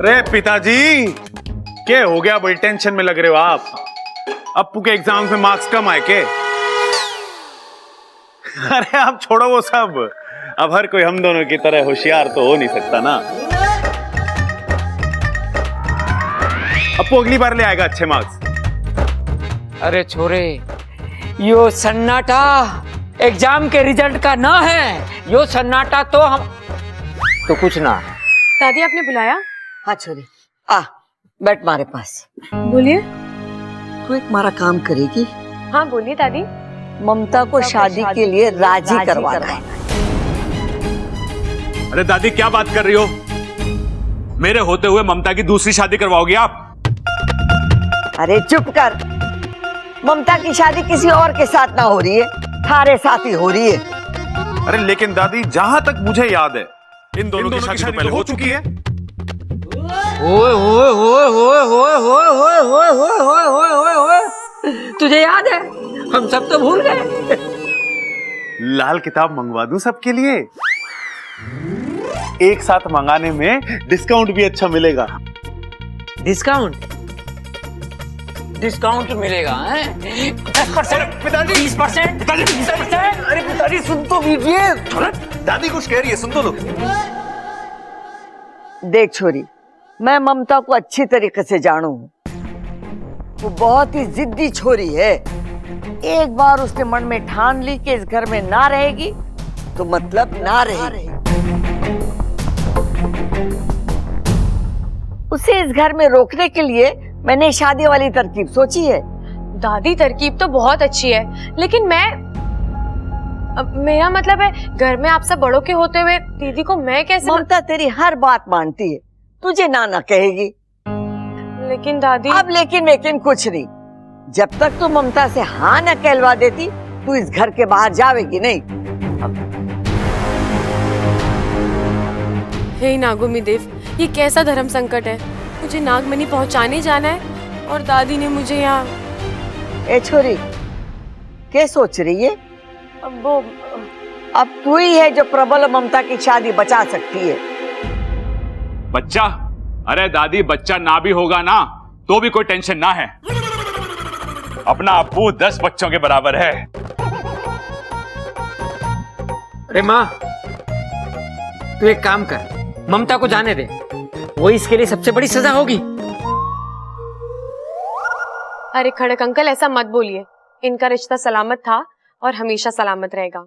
अरे पिताजी, क्या हो गया? बड़ी टेंशन में लग रहे हो आप। अप्पू के एग्जाम में मार्क्स कम आए के? अरे आप छोड़ो वो सब। अब हर कोई हम दोनों की तरह होशियार तो हो नहीं सकता ना। अप्पू अगली बार ले आएगा अच्छे मार्क्स। अरे छोरे, यो सन्नाटा एग्जाम के रिजल्ट का ना है। यो सन्नाटा तो हम तो कुछ ना। दादी आपने बुलाया? हाँ छोरी, आ बैठ मारे पास। बोलिए। तू एक मारा काम करेगी? हाँ बोलिए दादी। ममता को शादी के लिए राजी करवाना है। अरे दादी क्या बात कर रही हो? मेरे होते हुए ममता की दूसरी शादी करवाओगी आप? अरे चुप कर। ममता की शादी किसी और के साथ ना हो रही है, थारे साथ ही हो रही है। अरे लेकिन दादी, जहां तक मुझे याद है इन दोनों की शादी तो पहले हो चुकी है। ओए ओए ओए ओए ओए ओए ओए ओए ओए ओए ओए ओए, तुझे याद है? हम सब तो भूल गए। लाल किताब मंगवा दूं सबके लिए? एक साथ मंगाने में डिस्काउंट भी अच्छा मिलेगा। डिस्काउंट? डिस्काउंट मिलेगा हैं? 10%, पिताजी 20%, पिताजी 20%। अरे पिताजी सुन तो लीजिए। दादी कुछ कह रही है, सुन तो लो। देख छोरी, मैं ममता को अच्छी तरीके से जानू हूँ। वो बहुत ही जिद्दी छोरी है। एक बार उसने मन में ठान ली कि इस घर में ना रहेगी तो मतलब ना रहेगी। उसे इस घर में रोकने के लिए मैंने शादी वाली तरकीब सोची है। दादी तरकीब तो बहुत अच्छी है, लेकिन मेरा मतलब है, घर में आप सब बड़ों के होते हुए दीदी को मैं कैसे? ममता तेरी हर बात मानती है, तुझे ना कहेगी। लेकिन दादी। अब लेकिन वेकिन कुछ नहीं। जब तक तू ममता से हाँ न कहलवा देती, तू इस घर के बाहर जावेगी नहीं। हे नागोमी देव, ये कैसा धर्म संकट है? मुझे नागमणि पहुंचाने जाना है और दादी ने मुझे यहाँ। ए छोरी, क्या सोच रही है? अब तू ही है जो प्रबल ममता की शादी बचा सकती है। बच्चा? अरे दादी, बच्चा ना भी होगा ना तो भी कोई टेंशन ना है। अपना अप्पू 10 बच्चों के बराबर है। अरे माँ, तू एक काम कर, ममता को जाने दे। वो इसके लिए सबसे बड़ी सजा होगी। अरे खड़क अंकल, ऐसा मत बोलिए। इनका रिश्ता सलामत था और हमेशा सलामत रहेगा।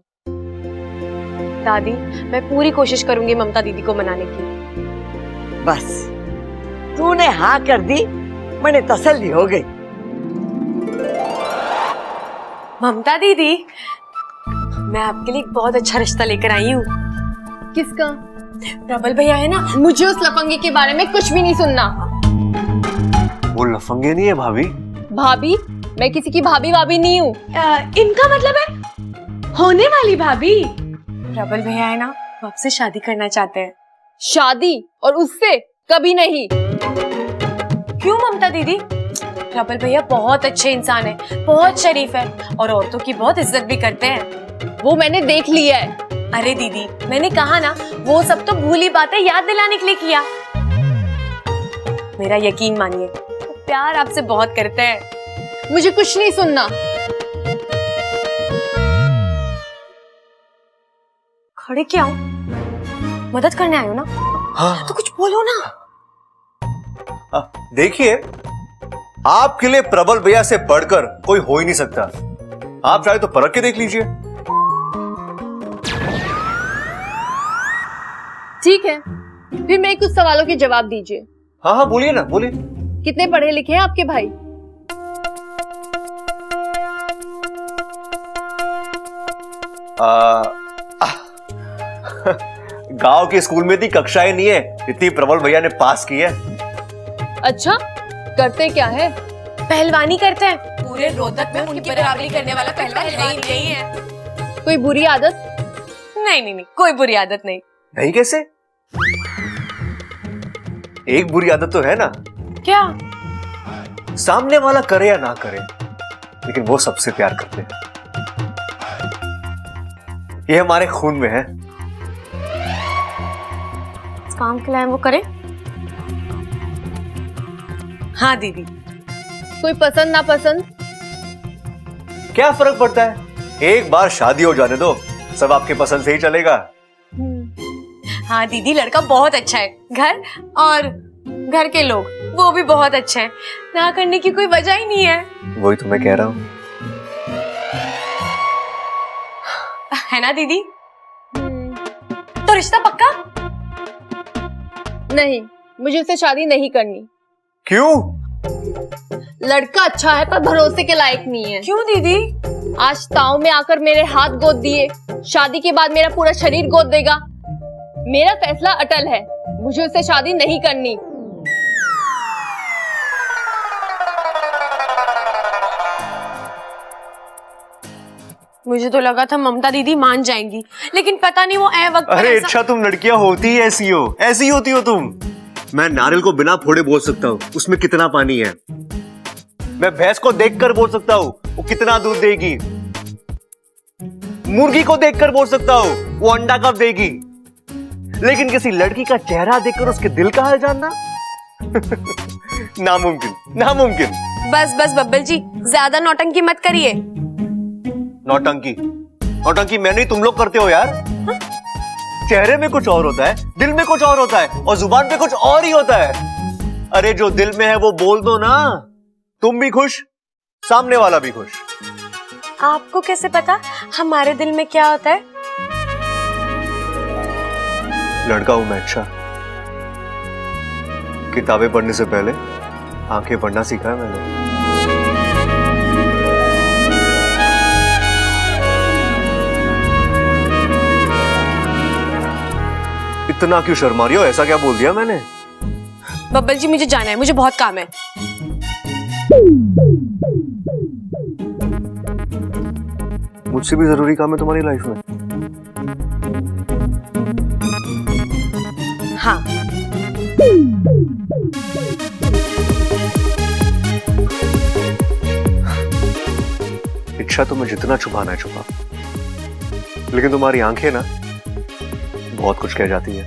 दादी, मैं पूरी कोशिश करूंगी ममता दीदी को मनाने की। बस तूने हाँ कर दी, मैंने तसल्ली हो गई। ममता दीदी, मैं आपके लिए एक बहुत अच्छा रिश्ता लेकर आई हूँ। किसका? प्रबल भैया है ना। मुझे उस लफंगे के बारे में कुछ भी नहीं सुनना। वो लफंगे नहीं है भाभी। भाभी? मैं किसी की भाभी भाभी नहीं हूँ। इनका मतलब है होने वाली भाभी। प्रबल भैया है ना, वो आपसे शादी करना चाहते हैं। शादी? और उससे? कभी नहीं। क्यों ममता दीदी? प्रबल भैया बहुत अच्छे इंसान है, बहुत शरीफ है और औरतों की बहुत इज्जत भी करते हैं। वो मैंने देख लिया है। अरे दीदी, मैंने कहा ना, वो सब तो भूली बातें याद दिलाने के लिए किया। मेरा यकीन मानिए, वो प्यार आपसे बहुत करते हैं। मुझे कुछ नहीं सुनना। खड़े क्या हो? मदद करने आए हो ना? हाँ। तो कुछ बोलो ना। देखिए, आपके लिए प्रबल भैया से बढ़कर कोई हो ही नहीं सकता। आप चाहे तो परख के देख लीजिए। ठीक है, फिर मेरे कुछ सवालों के जवाब दीजिए। हाँ हाँ, बोलिए ना, बोलिए। कितने पढ़े लिखे हैं आपके भाई? गांव के स्कूल में इतनी कक्षाएं नहीं है इतनी प्रबल भैया ने पास की है। अच्छा, करते क्या है? पहलवानी करते हैं। पूरे रोहतक में उनकी बराबरी करने वाला पहलवान नहीं है। कोई बुरी आदत? नहीं, कोई बुरी आदत नहीं। नहीं कैसे? एक बुरी आदत तो है ना। क्या? सामने वाला करे या ना करे, लेकिन वो सबसे प्यार करते हैं। ये हमारे खून में है। काम खिलाएं वो करे। हाँ दीदी। कोई पसंद ना पसंद? क्या फर्क पड़ता है, एक बार शादी हो जाने दो, सब आपके पसंद से ही चलेगा। हाँ दीदी, लड़का बहुत अच्छा है, घर और घर के लोग वो भी बहुत अच्छे हैं, ना करने की कोई वजह ही नहीं है। वही तो मैं कह रहा हूँ। है ना दीदी? तो रिश्ता पक्का? नहीं, मुझे उससे शादी नहीं करनी। क्यों? लड़का अच्छा है पर भरोसे के लायक नहीं है। क्यों दीदी? आज ताऊ में आकर मेरे हाथ गोद दिए, शादी के बाद मेरा पूरा शरीर गोद देगा। मेरा फैसला अटल है, मुझे उससे शादी नहीं करनी। मुझे तो लगा था ममता दीदी मान जाएंगी, लेकिन पता नहीं वो वक्त पर अरे ऐसा... अच्छा, तुम लड़कियां होती ही ऐसी हो, ऐसी होती हो तुम। मैं नारियल को बिना फोड़े बोल सकता हूँ उसमें कितना पानी है। मैं भैंस को देखकर बोल सकता हूँ वो कितना दूध देगी। मुर्गी को देखकर बोल सकता हूँ वो अंडा कब देगी। लेकिन किसी लड़की का चेहरा देखकर उसके दिल का हाल जानना नामुमकिन, नामुमकिन। बस बस बब्बल जी, ज्यादा नौटंकी मत करिए। नौटंकी? नौटंकी मैं नहीं, तुम लोग करते हो यार। चेहरे में कुछ और होता है, दिल में कुछ और होता है, और जुबान पे कुछ और ही होता है। अरे जो दिल में है वो बोल दो ना, तुम भी खुश, सामने वाला भी खुश। आपको कैसे पता हमारे दिल में क्या होता है? लड़का हूं मैं, अच्छा। किताबें पढ़ने से पहले आंखें पढ़ना सीखा है मैंने। इतना क्यों शर्मा रही हो? ऐसा क्या बोल दिया मैंने? बब्बल जी मुझे जाना है, मुझे बहुत काम है। मुझसे भी जरूरी काम है तुम्हारी लाइफ में? हाँ। इच्छा तुम्हें जितना छुपाना है छुपा, लेकिन तुम्हारी आंखें ना बहुत कुछ कह जाती है।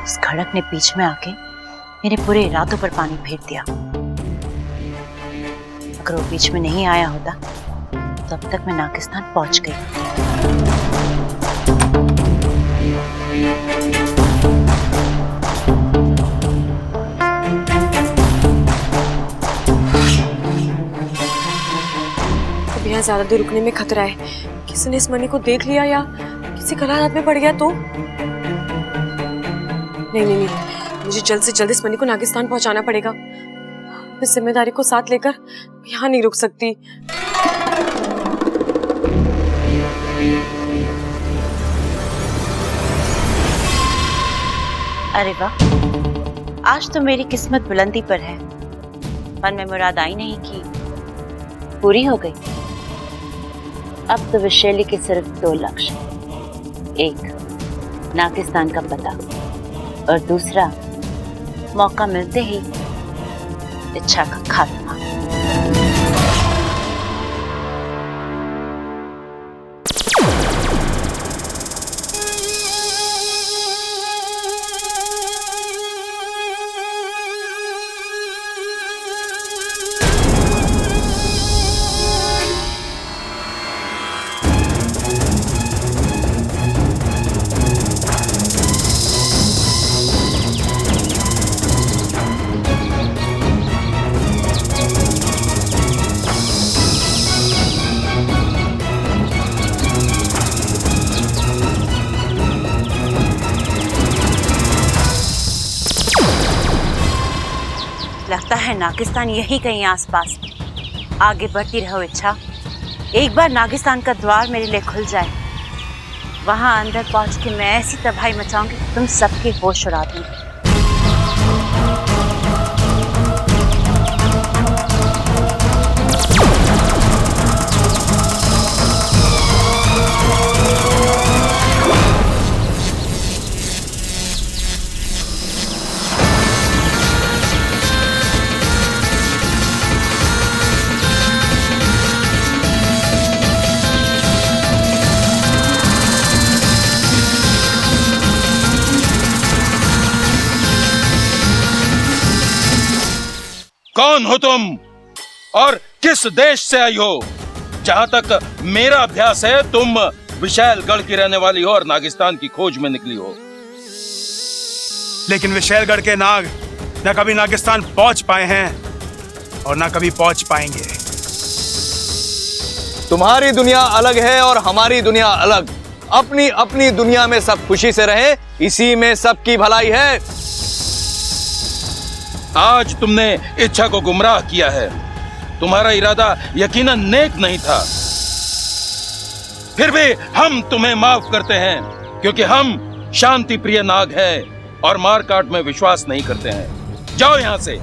उस खड़क ने बीच में आके मेरे पूरे इरादों पर पानी फेर दिया। अगर वो बीच में नहीं आया होता तो अब तक मैं नाकिस्तान पहुंच गई। अब यहाँ ज्यादा देर रुकने में खतरा है, किसी ने इस मनी को देख लिया या किसी गलत हाथ में पड़ गया तो। नहीं नहीं नहीं, मुझे जल्द से जल्द इस मनी को नागिस्तान पहुंचाना पड़ेगा। इस जिम्मेदारी को साथ लेकर यहाँ नहीं रुक सकती। अरे वाह, आज तो मेरी किस्मत बुलंदी पर है। मन में मुराद आई नहीं की पूरी हो गई। अब तो विशैली के सिर्फ 2 लक्ष्य, एक नाकिस्तान का पता और दूसरा मौका मिलते ही इच्छा का खात्मा। लगता है नागिस्तान यही कहीं आसपास। आगे बढ़ती रहो इच्छा, एक बार नागिस्तान का द्वार मेरे लिए खुल जाए, वहां अंदर पहुंच के मैं ऐसी तबाही मचाऊंगी तुम सबके होश उड़ा दूंगी। कौन हो तुम और किस देश से आई हो? जहां तक मेरा अभ्यास है, तुम विशालगढ़ की रहने वाली हो और नागिस्तान की खोज में निकली हो। लेकिन विशालगढ़ के नाग न कभी नागिस्तान पहुंच पाए हैं और न कभी पहुंच पाएंगे। तुम्हारी दुनिया अलग है और हमारी दुनिया अलग। अपनी अपनी दुनिया में सब खुशी से रहे, इसी में सबकी भलाई है। आज तुमने इच्छा को गुमराह किया है। तुम्हारा इरादा यकीनन नेक नहीं था। फिर भी हम तुम्हें माफ करते हैं, क्योंकि हम शांति प्रिय नाग हैं और मार काट में विश्वास नहीं करते हैं। जाओ यहां से।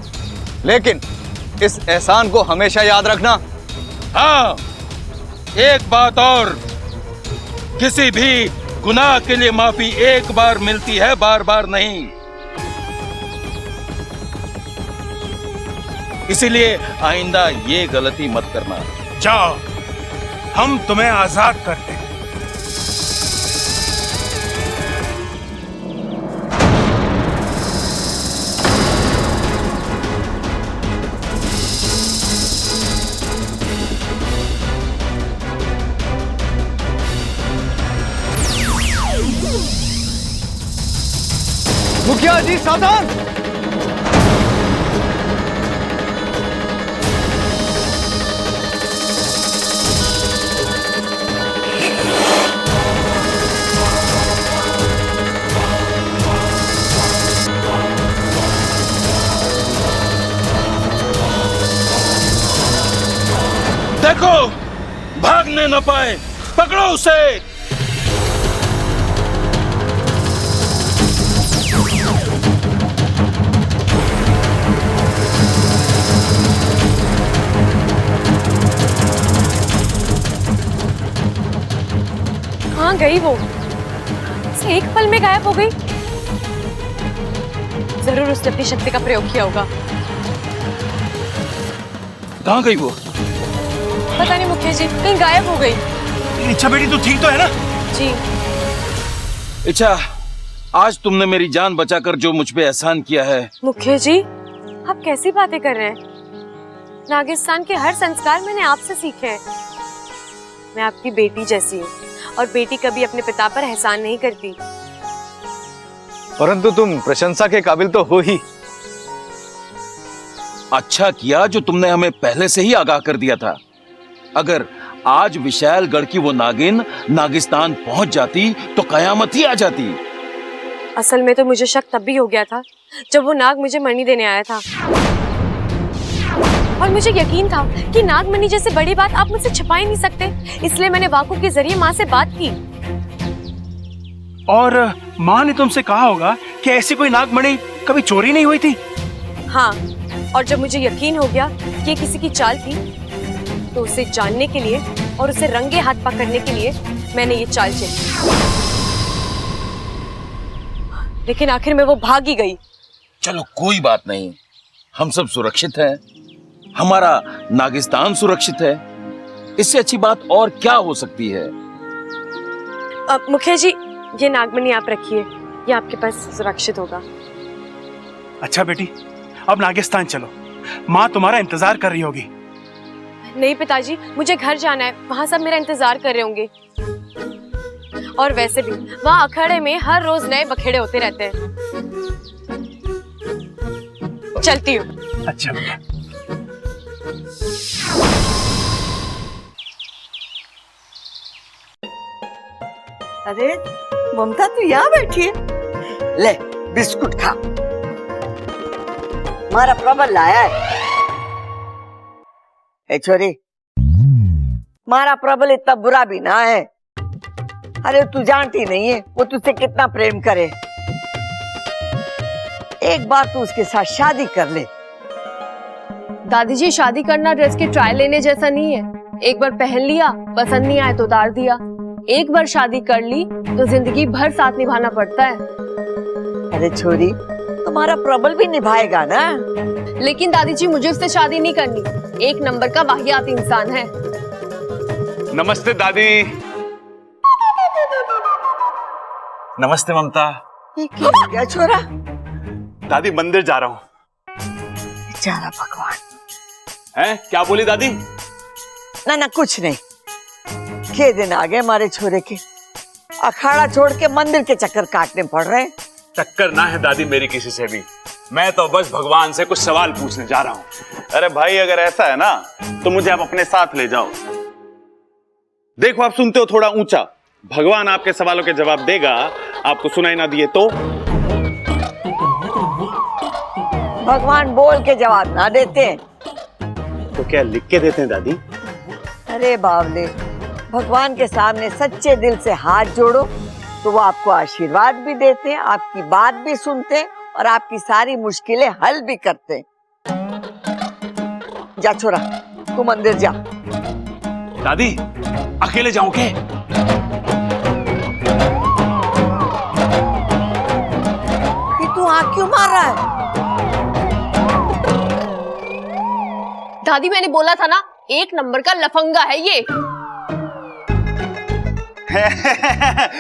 लेकिन इस एहसान को हमेशा याद रखना। हाँ, एक बात और, किसी भी गुनाह के लिए माफी एक बार मिलती है, बार बार नहीं। इसीलिए आइंदा ये गलती मत करना। जाओ, हम तुम्हें आजाद करते हैं। मुखिया जी सावधान। देखो, भागने न पाए, पकड़ो उसे। कहाँ गई वो? से एक पल में गायब हो गई। जरूर उसने अपनी शक्ति का प्रयोग किया होगा। कहाँ गई वो? पता नहीं मुखिया जी, कहीं गायब हो गई। इच्छा बेटी तू ठीक तो है ना? जी। इच्छा, आज तुमने मेरी जान बचाकर जो मुझ पे एहसान किया है। मुखिया जी, आप कैसी बातें कर रहे हैं? नागिस्तान के हर संस्कार मैंने आपसे सीखे हैं। मैं आपकी बेटी जैसी हूँ और बेटी कभी अपने पिता पर एहसान नहीं करती। परंतु तुम प्रशंसा के काबिल तो हो ही। अच्छा किया जो तुमने हमें पहले से ही आगाह कर दिया था। अगर आज विशालगढ़ की वो नागिन नागिस्तान पहुंच जाती तो कयामत ही आ जाती। असल में तो मुझे शक तब भी हो गया था जब वो नाग मुझे मणि देने आया था, और मुझे यकीन था कि नागमणि जैसे बड़ी बात आप मुझसे छिपा ही नहीं सकते। इसलिए मैंने वाकु के जरिए माँ से बात की। और माँ ने तुमसे कहा होगा कि ऐसी कोई नागमणि कभी चोरी नहीं हुई थी। हाँ, और जब मुझे यकीन हो गया कि ये किसी की चाल थी, तो उसे जानने के लिए और उसे रंगे हाथ पकड़ने के लिए मैंने ये चाल चली। लेकिन आखिर में वो भाग ही गई। चलो कोई बात नहीं, हम सब सुरक्षित हैं, हमारा नागिस्तान सुरक्षित है। इससे अच्छी बात और क्या हो सकती है? मुखिया जी, ये नागमणि आप रखिए, ये आपके पास सुरक्षित होगा। अच्छा बेटी, अब नागिस्तान चलो, माँ तुम्हारा इंतजार कर रही होगी। नहीं पिताजी, मुझे घर जाना है, वहाँ सब मेरा इंतजार कर रहे होंगे। और वैसे भी वहाँ अखाड़े में हर रोज नए बखेड़े होते रहते हैं। चलती हूँ। अच्छा बेटा। अरे ममता तू यहाँ बैठी है, ले बिस्कुट खा। मारा प्रबल लाया है। ए छोरी, मारा प्रबल इतना बुरा भी ना है। अरे तू जानती नहीं है वो तुझसे कितना प्रेम करे। एक बार तू उसके साथ शादी कर ले। दादी जी, शादी करना ड्रेस के ट्रायल लेने जैसा नहीं है। एक बार पहन लिया, पसंद नहीं आया तो उतार दिया। एक बार शादी कर ली तो जिंदगी भर साथ निभाना पड़ता है। अरे छोरी, तुम्हारा प्रबल भी निभाएगा ना। लेकिन दादी जी, मुझे उससे शादी नहीं करनी। एक नंबर का वाहियात इंसान है। नमस्ते दादी। नमस्ते ममता। ये क्या छोरा? दादी मंदिर जा रहा हूँ। बेचारा भगवान। हैं? क्या बोली दादी? ना ना कुछ नहीं। के दिन आ गए हमारे छोरे के, अखाड़ा छोड़ के मंदिर के चक्कर काटने पड़ रहे हैं। टक्कर ना है दादी मेरी किसी से भी, मैं तो बस भगवान से कुछ सवाल पूछने जा रहा हूँ। अरे भाई अगर ऐसा है ना तो मुझे आप अपने साथ ले जाओ। देखो आप सुनते हो थोड़ा ऊंचा, भगवान आपके सवालों के जवाब देगा, आपको सुनाई ना दिए तो? भगवान बोल के जवाब ना देते हैं तो क्या लिख के देते हैं दादी? अरे बावले, भगवान के सामने सच्चे दिल से हाथ जोड़ो तो वो आपको आशीर्वाद भी देते हैं, आपकी बात भी सुनते हैं और आपकी सारी मुश्किलें हल भी करते हैं। जा छोरा, तू मंदिर जा। दादी अकेले जाऊं के? तू आँख क्यों मार रहा है? दादी मैंने बोला था ना, एक नंबर का लफंगा है ये।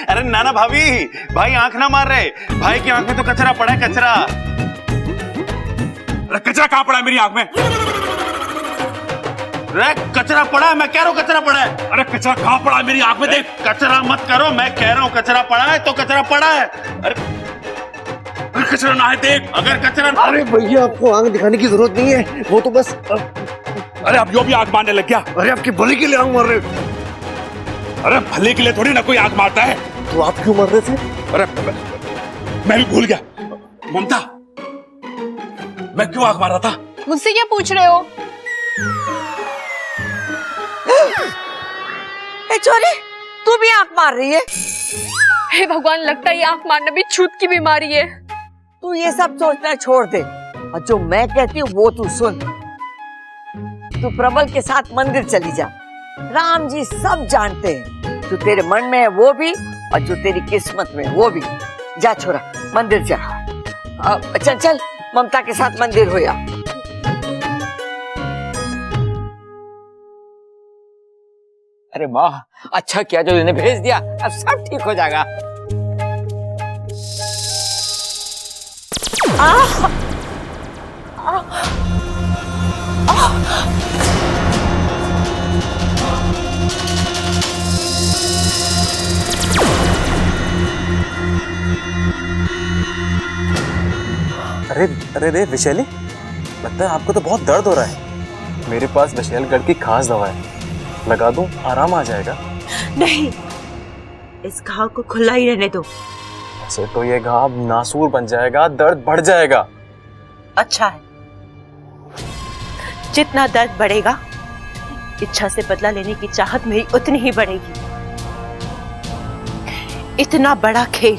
अरे नाना भाभी, भाई आंख ना मार रहे, भाई की आंख में तो कचरा पड़ा है, कचरा। अरे कचरा कहाँ पड़ा है मेरी आंख में? अरे कचरा पड़ा है, मैं कह रहा हूँ कचरा पड़ा है। अरे कचरा कहाँ पड़ा है मेरी आंख में? देख। कचरा मत करो, मैं कह रहा हूँ कचरा पड़ा है तो कचरा पड़ा है। अरे कचरा ना है, देख। अगर कचरा, अरे भैया आपको आंख दिखाने की जरूरत नहीं है, वो तो बस अरे अब यो भी आंख मारने लग गया। अरे आपकी भले के लिए आंख मार रहे। अरे भले के लिए थोड़ी ना कोई आंख मारता है। तो आप क्यों मार रहे थे? अरे मैं भी भूल गया। ममता, मैं क्यों आंख मार रहा था? मुझसे क्या पूछ रहे हो? ए छोरी, तू भी आंख मार रही है? हे भगवान, लगता है ये आंख मारना भी छूत की बीमारी है। तू ये सब सोचना छोड़ दे और जो मैं कहती हूँ वो तू सुन। तू प्रबल के साथ मंदिर चली जा। राम जी सब जानते हैं, जो तेरे मन में है वो भी और जो तेरी किस्मत में है वो भी। जा छोरा, मंदिर जा। चल चल, ममता के साथ मंदिर हो जा। अरे माँ, अच्छा किया जो इन्हें भेज दिया, अब सब ठीक हो जाएगा। अरे अरे रे विशैली, लगता है आपको तो बहुत दर्द हो रहा है। मेरे पास विशैलगढ़ की खास दवा है, लगा दूं, आराम आ जाएगा। नहीं, इस घाव को खुला ही रहने दो। ऐसे तो ये घाव नासूर बन जाएगा, दर्द बढ़ जाएगा। अच्छा है, जितना दर्द बढ़ेगा, इच्छा से बदला लेने की चाहत मेरी उतनी ही बढ़ेगी। इतना बड़ा खेल,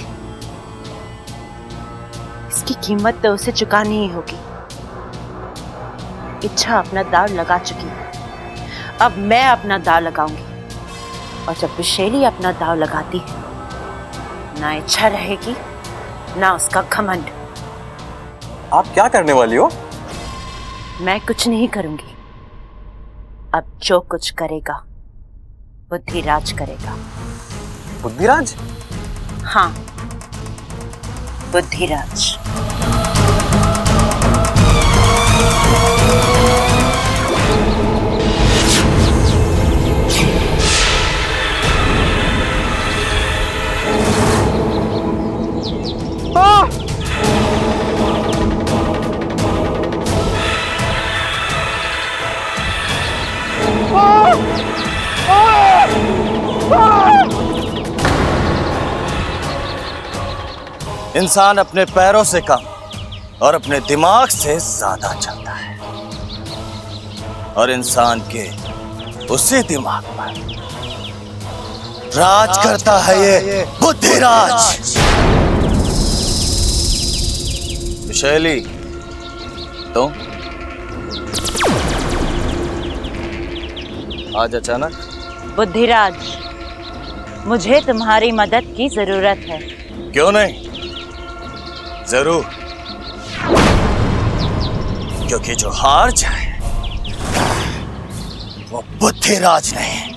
इसकी कीमत तो उसे चुकानी ही होगी। इच्छा अपना दाव लगा चुकी है, अब मैं अपना दाव लगाऊंगी। और जब विशैली अपना दाव लगाती है, ना इच्छा रहेगी ना उसका घमंड। आप क्या करने वाली हो? मैं कुछ नहीं करूंगी, अब जो कुछ करेगा बुद्धिराज करेगा। बुद्धिराज? हाँ, बुद्धिराज। इंसान अपने पैरों से कम और अपने दिमाग से ज्यादा चलता है, और इंसान के उसी दिमाग पर राज करता है ये बुद्धिराज। विशैली, तुम आज अचानक? बुद्धिराज, मुझे तुम्हारी मदद की जरूरत है। क्यों नहीं, जरूर। क्योंकि जो हार जाए वो बुद्धिराज नहीं।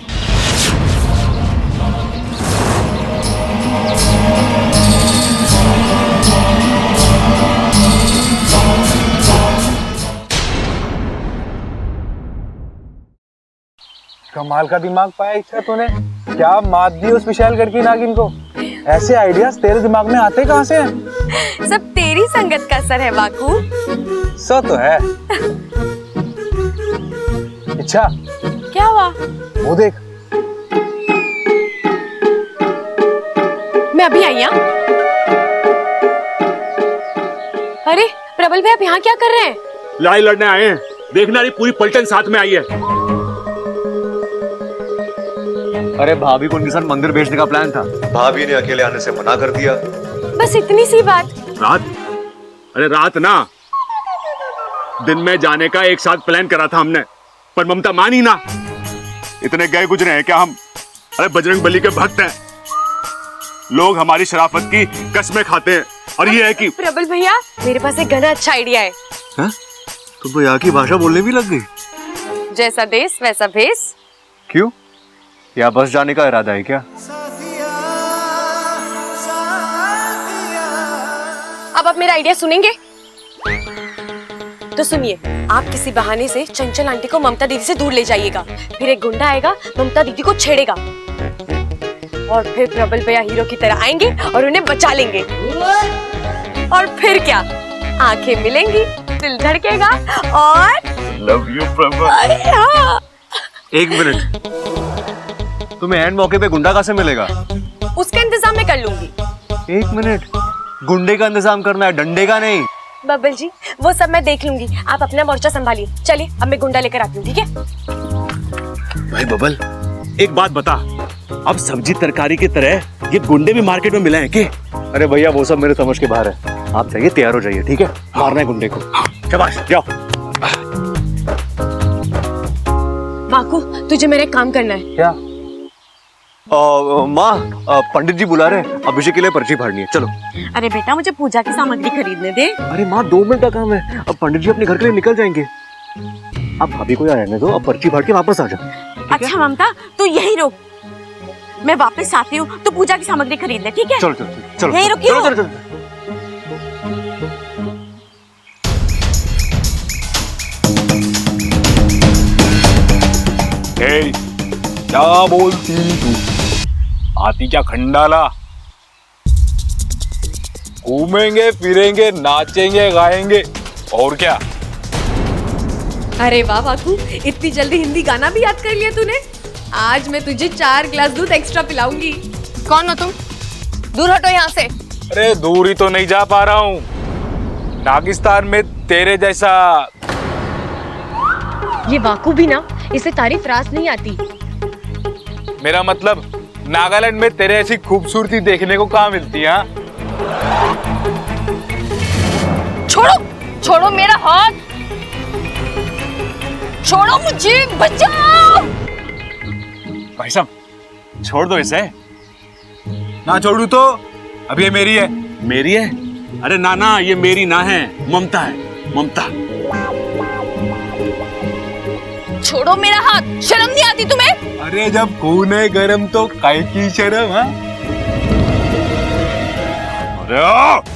कमाल का दिमाग पाया इच्छा तूने। क्या मात दी उस विशालगढ़ की नागिन को। ऐसे आइडियाज तेरे दिमाग में आते कहाँ से हैं? सब तेरी संगत का असर है बाकू। सो तो है। इच्छा, क्या हुआ? वो देख। मैं अभी आई। अरे प्रबल भाई, आप यहाँ क्या कर रहे हैं? लड़ाई लड़ने आए हैं। देखना, पूरी पलटन साथ में आई है। अरे भाभी को उनके साथ मंदिर भेजने का प्लान था, भाभी ने अकेले आने से मना कर दिया। बस इतनी सी बात। रात? अरे रात ना, दिन में जाने का एक साथ प्लान करा था हमने, पर ममता मानी ना। इतने गए गुजरे हैं क्या हम? अरे बजरंग बली के भक्त हैं, लोग हमारी शराफत की कस्में खाते हैं। और ये है कि प्रबल भैया, मेरे पास एक घना अच्छा आइडिया है। हाँ? तुम तो यहाँ की भाषा बोलने भी लग गई। जैसा देश वैसा भेष। क्यों? या बस जाने का इरादा है क्या? अब आप मेरा आइडिया सुनेंगे? तो सुनिए, आप किसी बहाने से चंचल आंटी को ममता दीदी से दूर ले जाइएगा। फिर एक गुंडा आएगा, ममता दीदी को छेड़ेगा, और फिर प्रबल भैया हीरो की तरह आएंगे और उन्हें बचा लेंगे। और फिर क्या, आंखें मिलेंगी, दिल धड़केगा और लव यू प्रबल। हाँ। एक मिनट, तुम्हें एंड मौके पे गुंडा कहाँ से मिलेगा? उसका इंतजाम मैं कर लूंगी। एक मिनट, गुंडे का इंतजाम करना है, डंडे का नहीं। बबल जी, वो सब मैं देख लूंगी, आप अपना मोर्चा संभालिए। चलिए, अब मैं गुंडा लेकर आती हूँ, ठीक है? भाई बबल, एक बात बता, अब सब्जी तरकारी की तरह ये गुंडे भी मार्केट में मिले हैं क्या? अरे भैया, वो सब मेरे समझ के बाहर है। आप जाइए, तैयार हो जाइए, ठीक है? मारना है गुंडे को। शाबाश, जाओ। बाकू, तुझे मेरा एक काम करना है। क्या? माँ, पंडित जी बुला रहे हैं, अभिषेक के लिए पर्ची फाड़नी है, चलो। अरे बेटा, मुझे पूजा की सामग्री खरीदने दे। अरे माँ, 2 मिनट का काम है, अब पंडित जी अपने घर के लिए निकल जाएंगे। अब भाभी को यहाँ रहने दो, अब पर्ची फाड़ के वापस आ जाओ। अच्छा ममता, तू यही रुक, मैं वापस आती हूँ, तो पूजा की सामग्री खरीद ले, ठीक है? चलो चलो चलो, यही रुकी हो। चलो चलो चलो। क्या बोलती तू? आती क्या खंडाला? घूमेंगे फिरेंगे, नाचेंगे गाएंगे, और क्या? अरे वाह बाकू, इतनी जल्दी हिंदी गाना भी याद कर लिया तूने। आज मैं तुझे 4 ग्लास दूध एक्स्ट्रा पिलाऊंगी। कौन हो तुम? दूर हटो यहाँ से। अरे दूर ही तो नहीं जा पा रहा हूँ, नागिस्तान में तेरे जैसा। ये बाकू भी ना, इसे तारीफ रास नहीं आती। मेरा मतलब, नागालैंड में तेरे ऐसी खूबसूरती देखने को कहाँ मिलती है? छोड़ो, छोड़ो मेरा हाथ, छोड़ो मुझे, बचाओ। भाई साहब, छोड़ दो इसे। ना छोड़ू तो? अब ये मेरी है। मेरी है? अरे ना ना, ये मेरी ना है, ममता है, ममता। छोड़ो मेरा हाथ, शर्म नहीं आती तुम्हें? अरे जब खून है गरम तो काय की शर्म? हाँ, अरे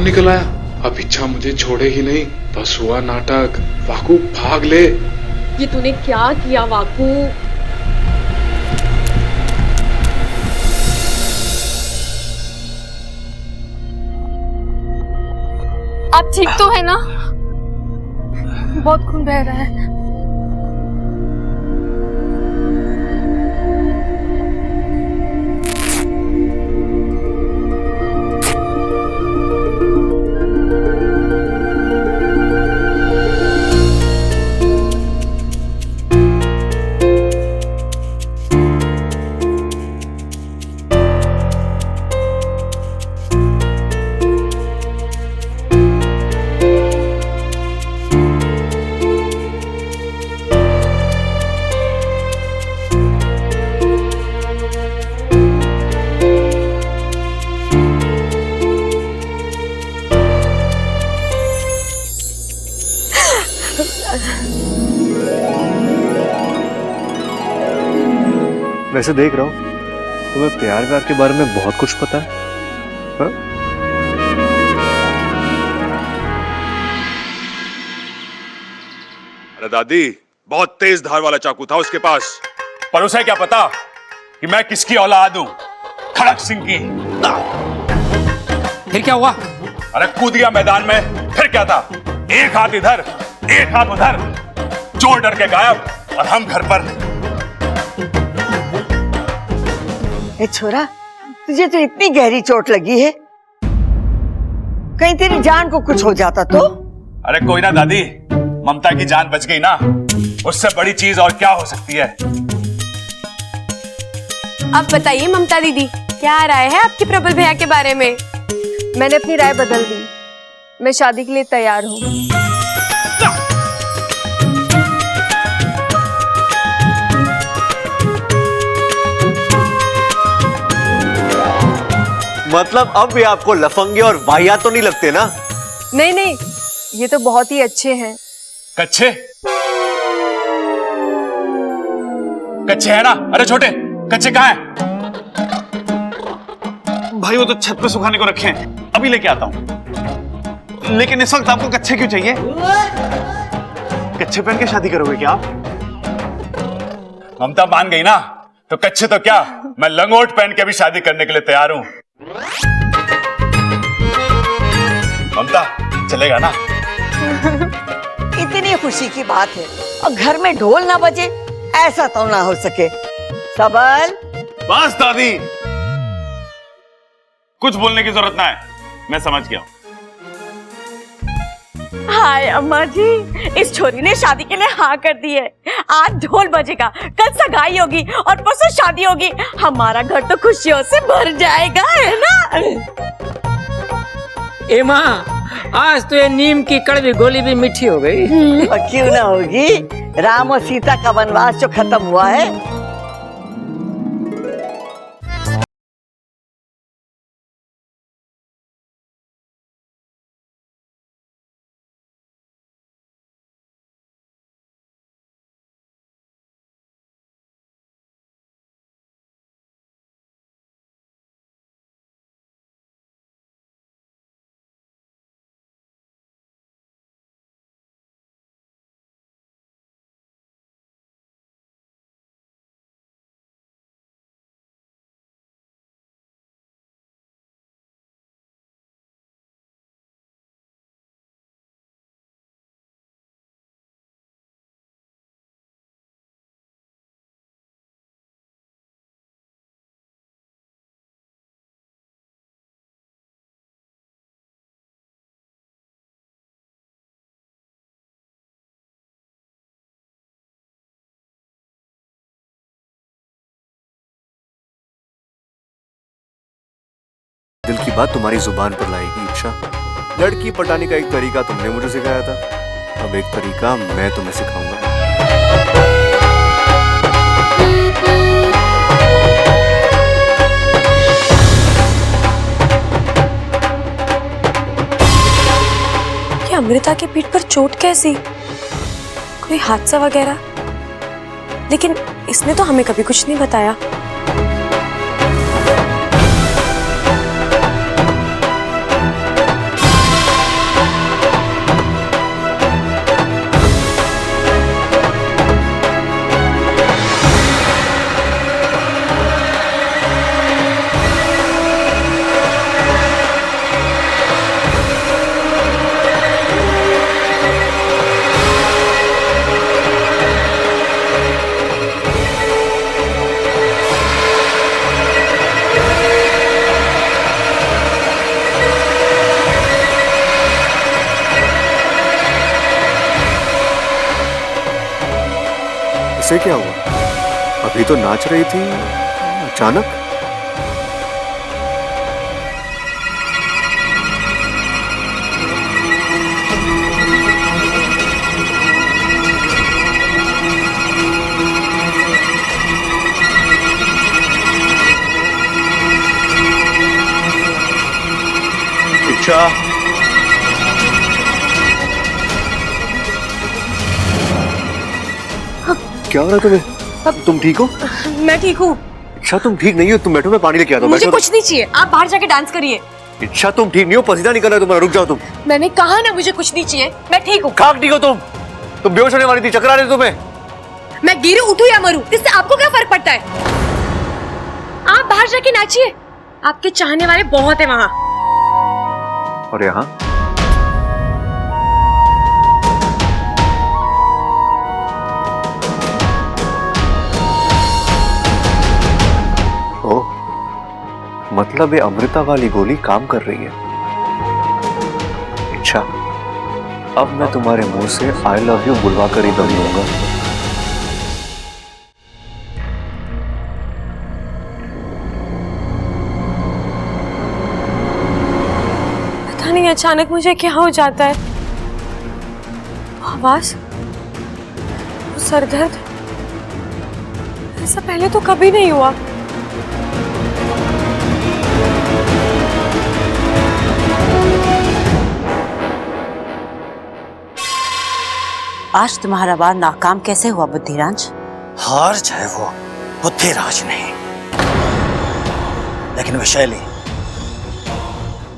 निकल आया। अब इच्छा मुझे छोड़ेगी नहीं। बस हुआ नाटक। वाकू भाग ले। ये तूने क्या किया वाकू? आप ठीक तो है ना? बहुत खून बह रहा है। वैसे देख रहा हूँ तुम्हें प्यार व्यार के बारे में बहुत कुछ पता है, हा? अरे दादी, बहुत तेज धार वाला चाकू था उसके पास, पर उसे क्या पता कि मैं किसकी औलाद हूं? खड़क सिंह की। फिर क्या हुआ? अरे कूद गया मैदान में। फिर क्या था? एक हाथ इधर, एक हाथ उधर, चोर डर के गायब और हम घर पर। ए छोरा, तुझे तो इतनी गहरी चोट लगी है, कहीं तेरी जान को कुछ हो जाता तो? अरे कोई ना दादी, ममता की जान बच गई ना, उससे बड़ी चीज और क्या हो सकती है। अब बताइए ममता दीदी, क्या राय है आपकी प्रबल भैया के बारे में? मैंने अपनी राय बदल दी। मैं शादी के लिए तैयार हूँ। मतलब अब भी आपको लफंगे और वाहियात तो नहीं लगते ना? नहीं नहीं, ये तो बहुत ही अच्छे हैं। कच्चे? कच्चे है ना? अरे छोटे, कच्चे कहाँ हैं? भाई वो तो छत पे सुखाने को रखे हैं, अभी लेके आता हूं। लेकिन इस वक्त आपको कच्चे क्यों चाहिए? कच्चे पहन के शादी करोगे क्या आप? ममता मान गई ना, तो कच्चे तो क्या, मैं लंगोट पहन के भी शादी करने के लिए तैयार हूं। ममता, चलेगा ना? इतनी खुशी की बात है और घर में ढोल ना बजे, ऐसा तो ना हो सके। सबल, बस दादी, कुछ बोलने की जरूरत ना है, मैं समझ गया। हाय अम्मा जी, इस छोरी ने शादी के लिए हाँ कर दी है। आज ढोल बजेगा, कल सगाई होगी और परसों शादी होगी। हमारा घर तो खुशियों से भर जाएगा, है ना? ए माँ, आज तो ये नीम की कड़वी गोली भी मीठी हो गई। और क्यों ना होगी, राम और सीता का वनवास जो खत्म हुआ है। दिल की बात तुम्हारी जुबान पर लाएगी इच्छा। लड़की पटाने का एक तरीका तुमने मुझे सिखाया था, अब एक तरीका मैं तुम्हें सिखाऊंगा। ये अमृता के पीठ पर चोट कैसी? कोई हादसा वगैरह? लेकिन इसने तो हमें कभी कुछ नहीं बताया। ऐसे क्या हुआ? अभी तो नाच रही थी, अचानक? इच्छा, क्या हो रहा है तुम्हें? तुम ठीक हो? मैं ठीक हूँ। इच्छा तुम ठीक नहीं हो, तुम बैठो, मैं पानी लेके आता हूँ। मुझे कुछ नहीं चाहिए, आप बाहर जाके डांस करिए। इच्छा तुम ठीक नहीं हो, पसीना निकल रहा है तुम्हारा, रुक जाओ तुम। मैंने कहा ना मुझे कुछ नहीं चाहिए, मैं ठीक हूँ। खाक ठीक हो तुम बेहोश होने वाली थी, चक्कर आ रहे थे तुम्हें। मैं गिरूं उठूं या मरूं, इससे आपको क्या फर्क पड़ता है? आप बाहर जाके नाचिए, आपके चाहने वाले बहुत है वहाँ। और यहाँ? ओह, मतलब ये अमृता वाली गोली काम कर रही है। अच्छा, अब मैं तुम्हारे मुंह से आई लव यू बुलवा कर ही दम लूंगा। पता नहीं अचानक मुझे क्या हो जाता है। आवाज, सर दर्द, ऐसा पहले तो कभी नहीं हुआ। आज तुम्हारा वार नाकाम कैसे हुआ बुद्धिराज? हार चाहे वो बुद्धिराज नहीं, लेकिन विशैली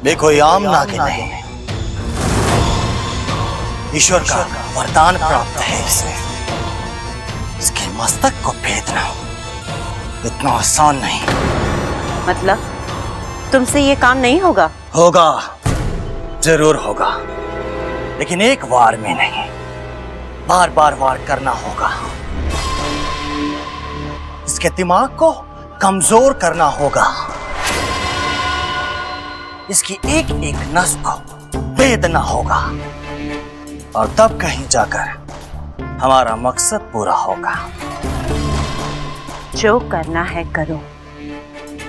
वे कोई आम नागिन नहीं, ईश्वर का वरदान प्राप्त है इसे। इसके मस्तक को भेदना इतना आसान नहीं। मतलब तुमसे ये काम नहीं होगा? होगा, जरूर होगा, लेकिन एक वार में नहीं, बार बार वार करना होगा। इसके दिमाग को कमजोर करना होगा, इसकी एक एक नस को भेदना होगा, और तब कहीं जाकर हमारा मकसद पूरा होगा। जो करना है करो,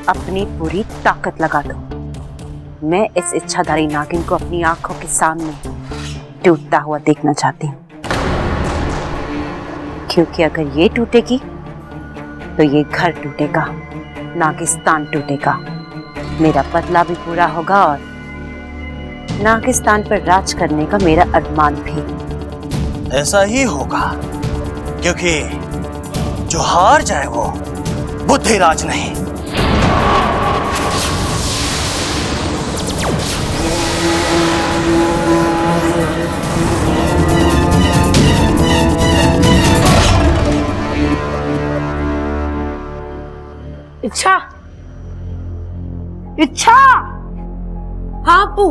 अपनी पूरी ताकत लगा दो। मैं इस इच्छाधारी नागिन को अपनी आंखों के सामने टूटता हुआ देखना चाहती हूँ, क्योंकि अगर ये टूटेगी तो ये घर टूटेगा, नागिस्तान टूटेगा, मेरा बदला भी पूरा होगा और नागिस्तान पर राज करने का मेरा अरमान भी। ऐसा ही होगा, क्योंकि जो हार जाए वो बुद्धिराज नहीं। इच्छा, इच्छा। हाँ अप्पू।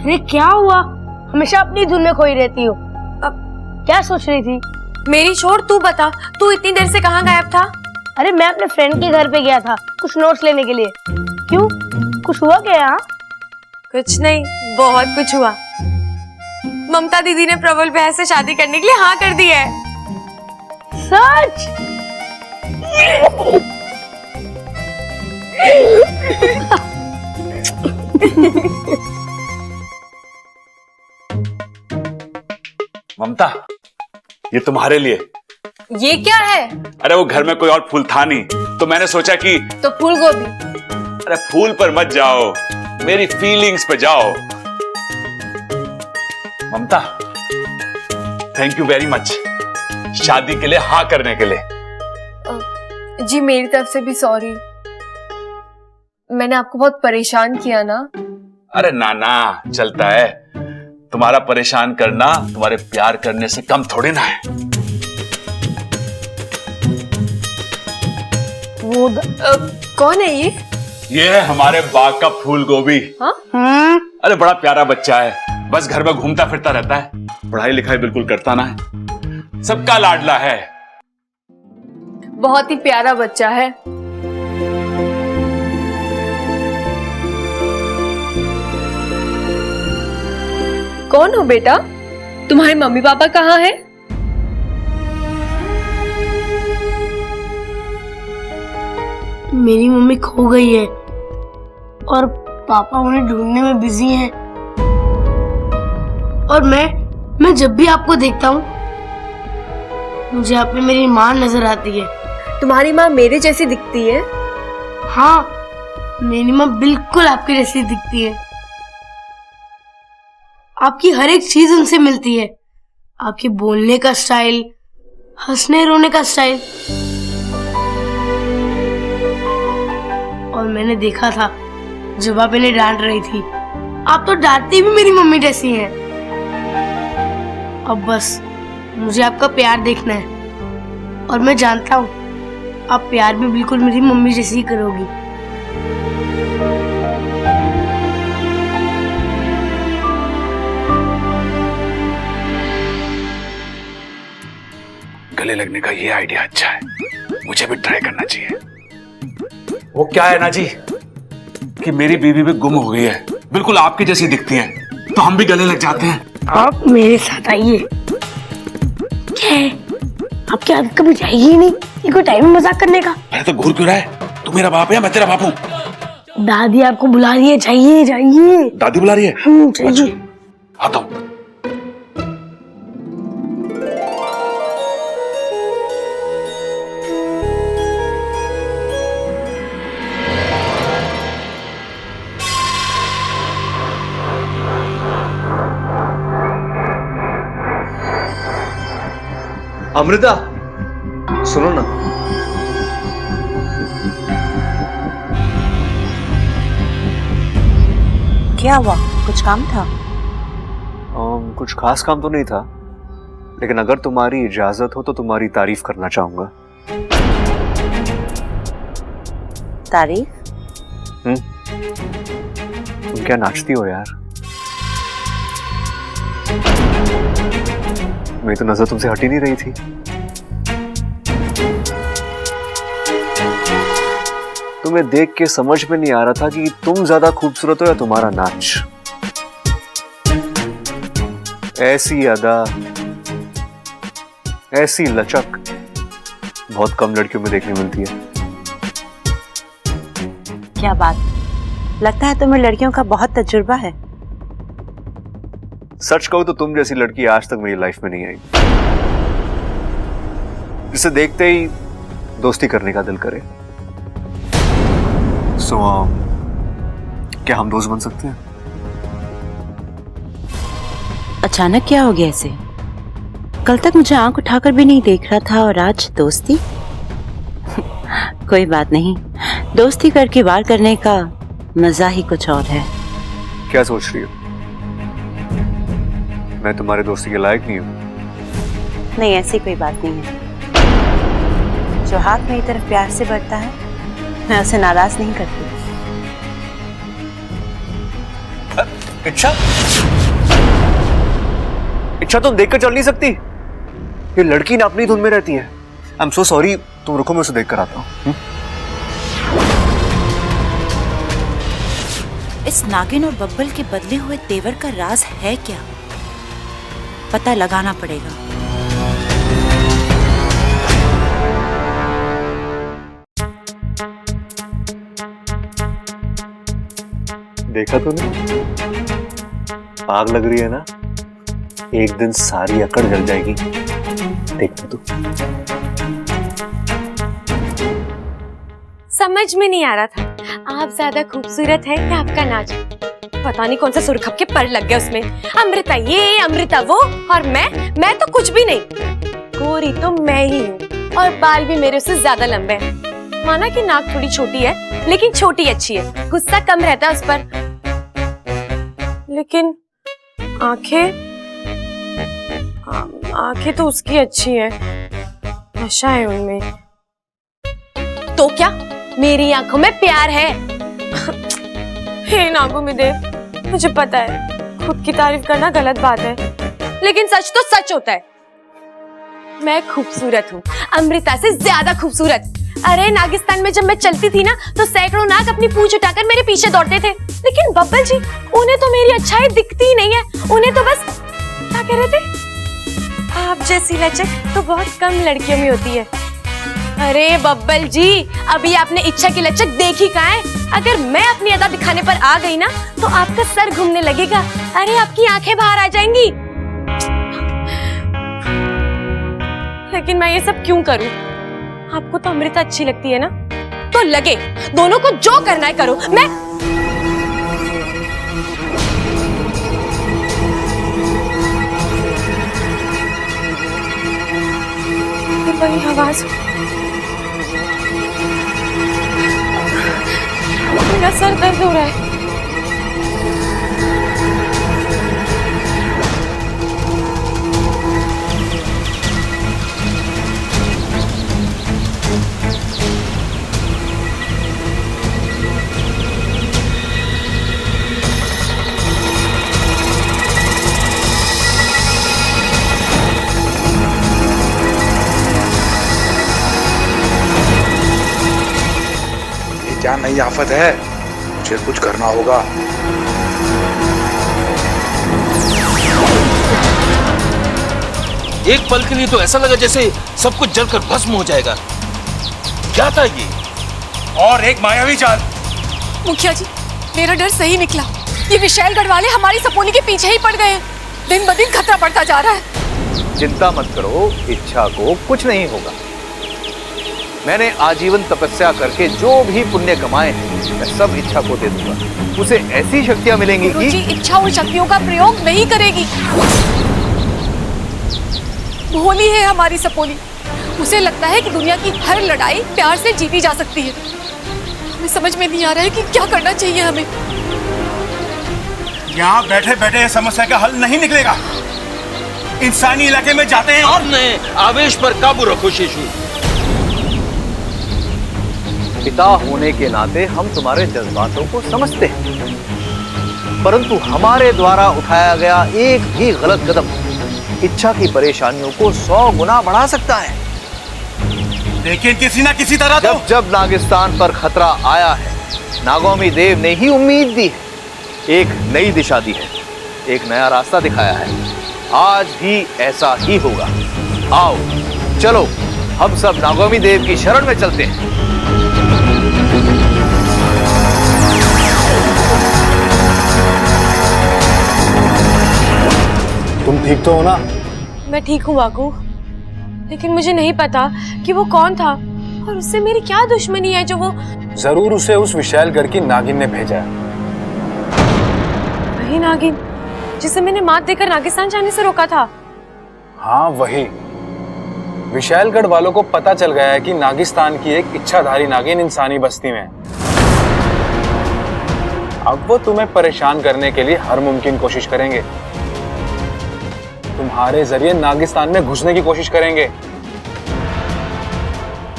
अरे क्या हुआ? हमेशा अपनी धुन में खोई रहती हो। अब क्या सोच रही थी? मेरी छोड़, तू बता, तू इतनी देर से कहाँ गायब था? अरे मैं अपने फ्रेंड के घर पे गया था कुछ नोट्स लेने के लिए। क्यों, कुछ हुआ क्या यहाँ? कुछ नहीं, बहुत कुछ हुआ। ममता दीदी ने प्रबल बहन से शादी करने के लिए हाँ कर दी है। सच? ममता, ये तुम्हारे लिए। ये क्या है? अरे वो घर में कोई और फूल था नहीं, तो मैंने सोचा कि तो फूल गोभी। अरे फूल पर मत जाओ, मेरी फीलिंग्स पे जाओ। ममता, थैंक यू वेरी मच शादी के लिए हाँ करने के लिए। जी मेरी तरफ से भी सॉरी, मैंने आपको बहुत परेशान किया ना। अरे ना ना, चलता है। तुम्हारा परेशान करना तुम्हारे प्यार करने से कम थोड़ी ना है। वो कौन है ये? ये है हमारे बाग का फूल गोभी। हाँ? अरे बड़ा प्यारा बच्चा है, बस घर में घूमता फिरता रहता है, पढ़ाई लिखाई बिल्कुल करता ना है, सबका लाडला है। बहुत ही प्यारा बच्चा है। कौन हो बेटा? तुम्हारे मम्मी पापा कहाँ हैं? मेरी मम्मी खो गई है और पापा उन्हें ढूंढने में बिजी हैं। और मैं जब भी आपको देखता हूँ मुझे आप में मेरी माँ नजर आती है। तुम्हारी माँ मेरे जैसी दिखती है? हाँ, मेरी माँ बिल्कुल आपके जैसी दिखती है। आपकी हर एक चीज उनसे मिलती है, आपके बोलने का स्टाइल, हंसने रोने का स्टाइल। और मैंने देखा था जब आप इन्हें डांट रही थी, आप तो डांटती भी मेरी मम्मी जैसी हैं। अब बस मुझे आपका प्यार देखना है और मैं जानता हूँ आप प्यार भी बिल्कुल मेरी मम्मी जैसी ही करोगी। गले लगने का ये आइडिया अच्छा है, मुझे भी ट्राई करना चाहिए। वो क्या है ना जी कि मेरी बीवी भी गुम हो गई है, बिल्कुल आपकी जैसी दिखती है, तो हम भी गले लग जाते हैं। आप मेरे साथ आइए। क्या है, आपकी आदत कभी जाएगी ही नहीं, ये कोई टाइम मजाक करने का। अरे तो घूर क्यों रहा है? तू मेरा बाप है, मैं तेरा बाप हूँ। दादी आपको बुला रही है, जाइए जाइए। दादी बुला रही है? जाइए। आता हूँ। अमृता, सुनो ना। क्या हुआ, कुछ काम था? कुछ खास काम तो नहीं था, लेकिन अगर तुम्हारी इजाजत हो तो तुम्हारी तारीफ करना चाहूंगा। तारीफ? तुम क्या नाचती हो यार? मेरी तो नजर तुमसे हट ही नहीं रही थी। तुम्हें देख के समझ में नहीं आ रहा था कि तुम ज्यादा खूबसूरत हो या तुम्हारा नाच। ऐसी अदा, ऐसी लचक बहुत कम लड़कियों में देखने मिलती है। क्या बात, लगता है तुम्हें लड़कियों का बहुत तजुर्बा है। सच कहूं तो तुम जैसी लड़की आज तक मेरी लाइफ में नहीं आई, जिसे देखते ही दोस्ती करने का दिल करे। सो क्या हम दोस्त बन सकते हैं? अचानक क्या हो गया ऐसे? कल तक मुझे आंख उठाकर भी नहीं देख रहा था और आज दोस्ती? कोई बात नहीं, दोस्ती करके वार करने का मजा ही कुछ और है। क्या सोच रही हो? मैं तुम्हारे दोस्ती के लायक नहीं हूं? नहीं, ऐसी कोई बात नहीं है। जो हाथ मेरी तरफ प्यार से बढ़ता है, मैं उसे नाराज नहीं करती। इच्छा तुम देखकर चल नहीं सकती? ये लड़की ना अपनी धुन में रहती है। आई एम सो सॉरी, तुम रुको, मैं उसे देख कर आता हूँ। इस नागिन और बब्बल के बदले हुए तेवर का राज है क्या? पता लगाना पड़ेगा। देखा तूने? आग लग रही है ना, एक दिन सारी अकड़ जल जाएगी। देखना तू। समझ में नहीं आ रहा था आप ज्यादा खूबसूरत है या आपका नाच। पता नहीं कौन सा सुरखप के पर लग गया उसमें। अमृता ये, अमृता वो, और मैं तो कुछ भी नहीं। गोरी तो मैं ही हूँ और बाल भी मेरे से ज्यादा लंबे हैं। माना कि नाक थोड़ी छोटी है, लेकिन छोटी अच्छी है, गुस्सा कम रहता है उस पर। लेकिन आंखें तो उसकी अच्छी है, नशा है उनमें। तो क्या मेरी आंखों में प्यार है? हे नागुमिदेव, मुझे पता है खुद की तारीफ करना गलत बात है, लेकिन सच तो सच होता है। मैं खूबसूरत हूँ, अमृता से ज्यादा खूबसूरत। अरे नागिस्तान में जब मैं चलती थी ना, तो सैकड़ों नाग अपनी पूंछ उठाकर मेरे पीछे दौड़ते थे। लेकिन बब्बल जी, उन्हें तो मेरी अच्छाई दिखती ही नहीं है। उन्हें तो बस, क्या कह रहे थे, आप जैसी लचक तो बहुत कम लड़कियों में होती है। अरे बब्बल जी, अभी आपने इच्छा की लचक देखी कहाँ है? अगर मैं अपनी अदा दिखाने पर आ गई ना तो आपका सर घूमने लगेगा। अरे आपकी आंखें बाहर आ जाएंगी। लेकिन मैं ये सब क्यों करूं? आपको तो अमृता अच्छी लगती है ना, तो लगे, दोनों को जो करना है करो। मैं वही आवाज, मेरा सर दर्द हो रहा है। क्या नई आफत है? मुझे कुछ करना होगा। एक पल के लिए तो ऐसा लगा जैसे सब कुछ जलकर भस्म हो जाएगा। क्या था ये? और एक मायावी चाल। मुखिया जी, मेरा डर सही निकला। ये विशालगढ़ वाले हमारी सपोनी के पीछे ही पड़ गए। दिन ब दिन खतरा बढ़ता जा रहा है। चिंता मत करो, इच्छा को कुछ नहीं होगा। मैंने आजीवन तपस्या करके जो भी पुण्य कमाए हैं, मैं सब इच्छा को दे दूंगा। उसे ऐसी शक्तियां मिलेंगी कि जी इच्छा उन शक्तियों का प्रयोग नहीं करेगी। भोली है हमारी सपोली। उसे लगता है कि दुनिया की हर लड़ाई प्यार से जीती जा सकती है। हमें समझ में नहीं आ रहा है कि क्या करना चाहिए हमें। यहाँ बैठे बैठे इस समस्या का हल नहीं निकलेगा। इंसानी इलाके में जाते हैं और अपने आवेश पर काबू रखो शिशु। पिता होने के नाते हम तुम्हारे जज्बातों को समझते हैं, परंतु हमारे द्वारा उठाया गया एक भी गलत कदम इच्छा की परेशानियों को 100 गुना बढ़ा सकता है। लेकिन किसी ना किसी तरह जब जब नागिस्तान पर खतरा आया है, नागौमी देव ने ही उम्मीद दी है, एक नई दिशा दी है, एक नया रास्ता दिखाया है। आज भी ऐसा ही होगा। आओ चलो, हम सब नागौमी देव की शरण में चलते हैं। तुम ठीक तो हो ना? मैं ठीक हूँ वाकू, लेकिन मुझे नहीं पता कि वो कौन था और उससे मेरी क्या दुश्मनी है जो वो। जरूर उसे उस विशालगढ़ की नागिन ने भेजा है। वही नागिन जिसे मैंने मात देकर नागिस्तान जाने से रोका था। हाँ वही। विशालगढ़ वालों को पता चल गया है कि नागिस्तान की एक इच्छाधारी नागिन इंसानी बस्ती में है। अब वो तुम्हें परेशान करने के लिए हर मुमकिन कोशिश करेंगे। तुम्हारे जरिए नागिस्तान में घुसने की कोशिश करेंगे।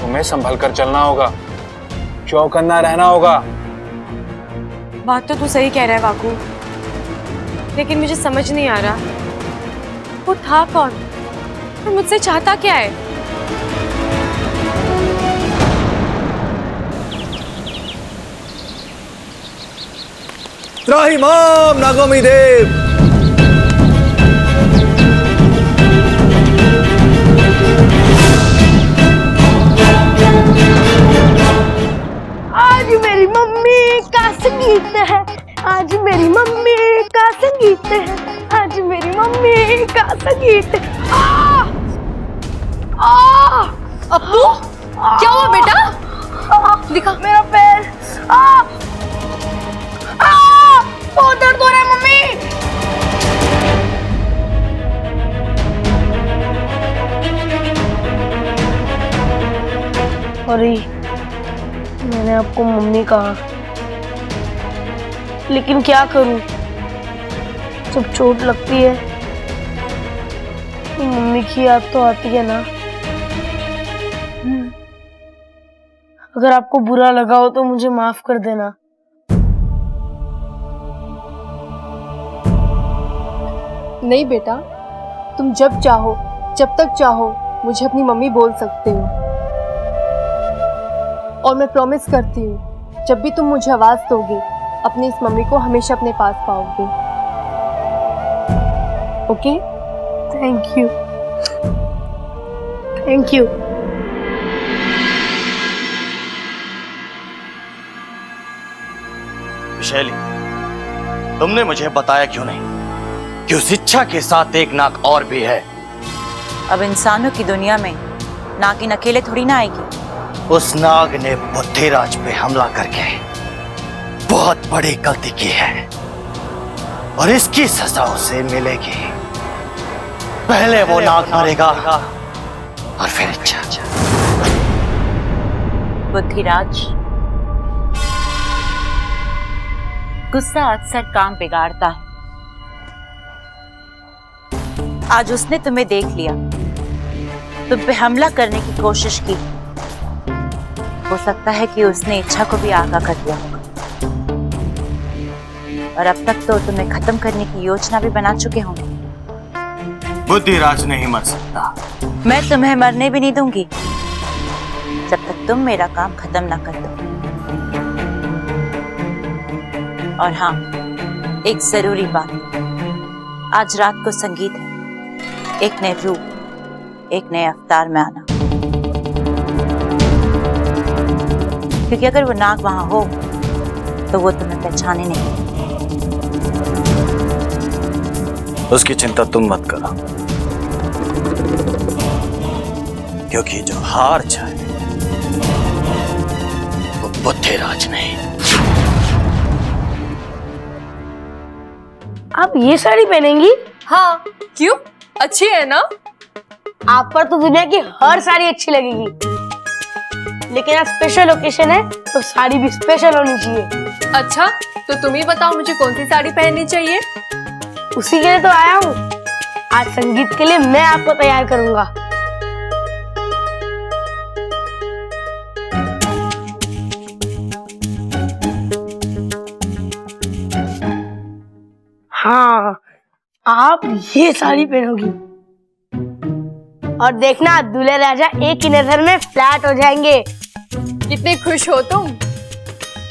तुम्हें संभल कर चलना होगा, चौकन्ना रहना होगा। बात तो तू सही कह रहा है वाकू, लेकिन मुझे समझ नहीं आ रहा वो था कौन और मुझसे चाहता क्या है। त्राहिमाम नागौमी देव। आज मेरी मम्मी का संगीत है, आज मेरी मम्मी का संगीत है, आज मेरी मम्मी का संगीत है। अप्पू, क्या हुआ बेटा? दिखा। मेरा पैर बहुत दर्द हो रहा है मम्मी। सॉरी, मैंने आपको मम्मी कहा, लेकिन क्या करूं, जब चोट लगती है तो मम्मी की याद तो आती है ना। अगर आपको बुरा लगा हो तो मुझे माफ कर देना। नहीं बेटा, तुम जब चाहो, जब तक चाहो मुझे अपनी मम्मी बोल सकते हो। और मैं प्रॉमिस करती हूँ, जब भी तुम मुझे आवाज दोगे, अपनी इस मम्मी को हमेशा अपने पास पाओगे। Okay? Thank you, thank you. शैली, तुमने मुझे बताया क्यों नहीं कि उस इच्छा के साथ एक नाग और भी है? अब इंसानों की दुनिया में नागिन अकेले थोड़ी ना आएगी। उस नाग ने बुद्धिराज पे हमला करके बहुत बड़ी गलती की है और इसकी सजा उसे मिलेगी। पहले वो नाग मरेगा और फिर इच्छा। बुद्धिराज, गुस्सा अक्सर काम बिगाड़ता है। आज उसने तुम्हें देख लिया, तुम पे हमला करने की कोशिश की। हो सकता है कि उसने इच्छा को भी आगाह कर दिया होगा और अब तक तो तुम्हें खत्म करने की योजना भी बना चुके होंगे। बुद्धिराज नहीं मर सकता। मैं तुम्हें मरने भी नहीं दूंगी जब तक तुम मेरा काम खत्म ना कर दो। और हाँ, एक जरूरी बात, आज रात को संगीत है। एक नए रूप, एक नए अवतार में आना, क्योंकि अगर वो नाग वहां हो तो वो तुम्हें पहचाने नहीं। उसकी चिंता तुम मत करो, क्योंकि जो हार जाए वो बुद्धिराज नहीं। आप ये साड़ी पहनेंगी? हाँ, क्यों? अच्छी है ना? आप पर तो दुनिया की हर साड़ी अच्छी लगेगी, लेकिन आज स्पेशल ओकेशन है तो साड़ी भी स्पेशल होनी चाहिए। अच्छा, तो तुम ही बताओ मुझे कौन सी साड़ी पहननी चाहिए? उसी के लिए तो आया हूँ। आज संगीत के लिए मैं आपको तैयार करूंगा। हाँ, आप ये साड़ी पहनोगी और देखना दूल्हे राजा एक ही नजर में फ्लैट हो जाएंगे। कितनी खुश हो तुम?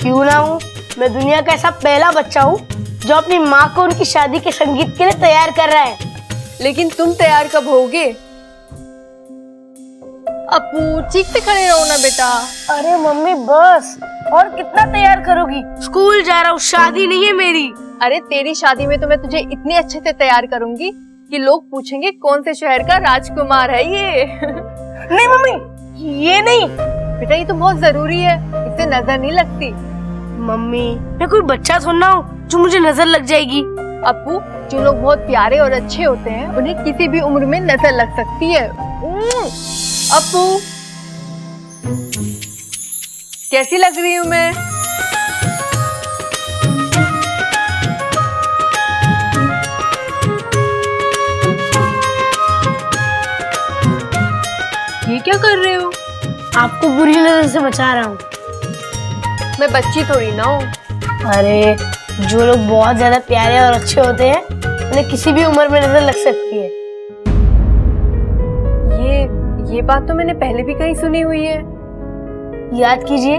क्यों ना हूँ, मैं दुनिया का ऐसा पहला बच्चा हूँ जो अपनी माँ को उनकी शादी के संगीत के लिए तैयार कर रहा है। लेकिन तुम तैयार कब होगे? अपू, चीखते खड़े रहो ना बेटा। अरे मम्मी बस, और कितना तैयार करोगी? स्कूल जा रहा हूँ, शादी नहीं है मेरी। अरे तेरी शादी में तो मैं तुझे इतने अच्छे से तैयार करूंगी कि लोग पूछेंगे कौन से शहर का राजकुमार है ये। नहीं मम्मी, ये नहीं। बेटा ये तो बहुत जरूरी है, इससे नजर नहीं लगती। मम्मी, मैं कोई बच्चा थोड़ा हूँ जो मुझे नजर लग जाएगी। अपू, जो लोग बहुत प्यारे और अच्छे होते हैं उन्हें किसी भी उम्र में नजर लग सकती है। अपू, कैसी लग रही हूँ मैं? ये क्या कर रहे हो? आपको बुरी नजर से बचा रहा हूँ। मैं बच्ची थोड़ी ना हूँ। अरे, जो लोग बहुत ज्यादा प्यारे और अच्छे होते हैं उन्हें किसी भी उम्र में नजर लग सकती है। ये बात तो मैंने पहले भी कहीं सुनी हुई है। याद कीजिए,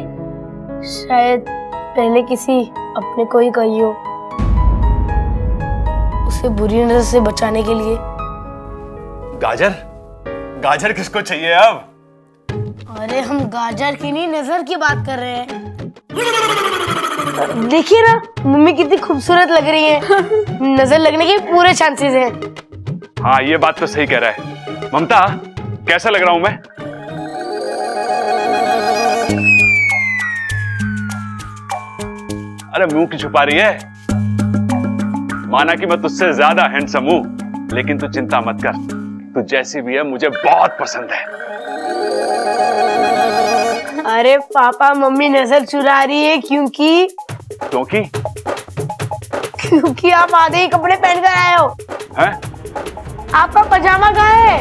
शायद पहले किसी अपने को ही कही हो। उसे बुरी नजर से बचाने के लिए। गाजर, गाजर किसको चाहिए अब? अरे हम गाजर की नहीं, नजर की बात कर रहे हैं। देखिए ना, मम्मी कितनी खूबसूरत लग रही है। नजर लगने के पूरे चांसेस हैं। हाँ, ये बात तो सही कह रहा है। ममता, कैसा लग रहा हूं मैं? अरे मुंह की छुपा रही है? माना कि मैं तुझसे ज्यादा हैंडसम हूं, लेकिन तू चिंता मत कर, तू जैसी भी है मुझे बहुत पसंद है। अरे पापा, मम्मी नजर चुरा रही है क्योंकि आप आधे ही कपड़े पहन कर आए हो। हैं? आपका पजामा कहाँ है?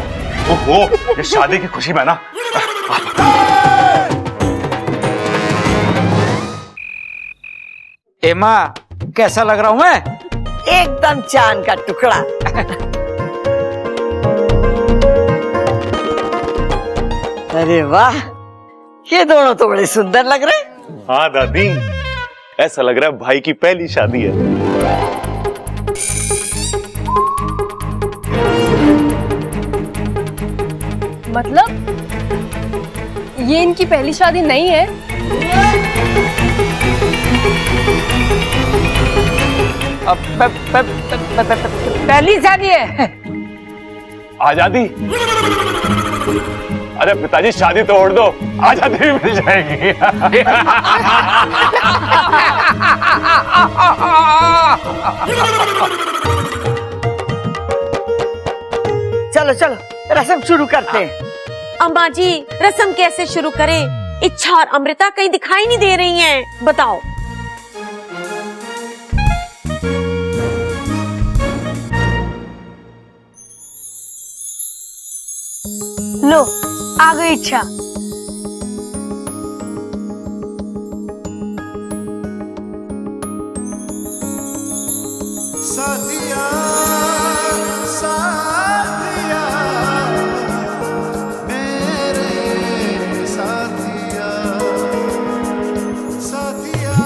ओहो, ये शादी की खुशी में ना। एमा, कैसा लग रहा हूँ मैं? एकदम चांद का टुकड़ा। अरे वाह, ये दोनों तो बड़े सुंदर लग रहे हैं। हाँ दादी, ऐसा लग रहा है भाई की पहली शादी है। मतलब ये इनकी पहली शादी नहीं है? पहली शादी है। आजादी? अरे पिताजी शादी तोड़ दो, आजादी भी मिल जाएगी। चलो चलो रस्म शुरू करते हैं। अम्मा जी रस्म कैसे शुरू करें? इच्छा और अमृता कहीं दिखाई नहीं दे रही हैं, बताओ। लो आ गई इच्छा। साथिया साथिया मेरे साथिया साथिया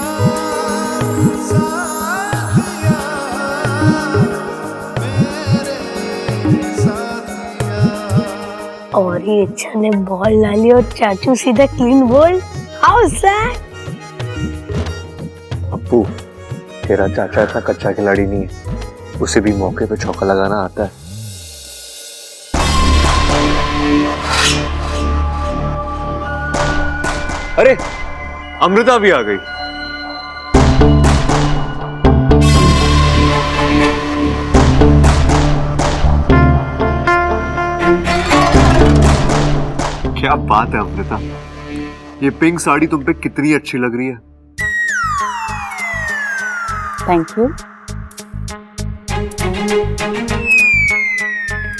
साथिया मेरे साथिया। और ये इच्छा ने बॉल डाली और चाचू सीधा clean ball. How sad. Appu, तेरा चाचा इतना कच्चा खिलाड़ी नहीं है, उसे भी मौके पे चौका लगाना आता है। अरे अमृता भी आ गई। क्या बात है अमृता, ये पिंक साड़ी तुम पे कितनी अच्छी लग रही है। Thank you.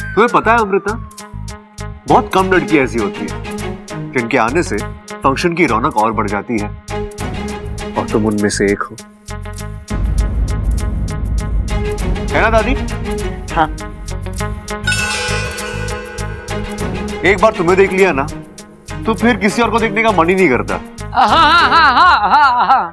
तुम्हें पता है अमृता, बहुत कम लड़की ऐसी होती है जिनके आने से फंक्शन की रौनक और बढ़ जाती है, और तुम उनमें से एक हो। है ना दादी? हाँ। एक बार तुम्हें देख लिया ना तो फिर किसी और को देखने का मन ही नहीं करता। हाँ हाँ हाँ हाँ हाँ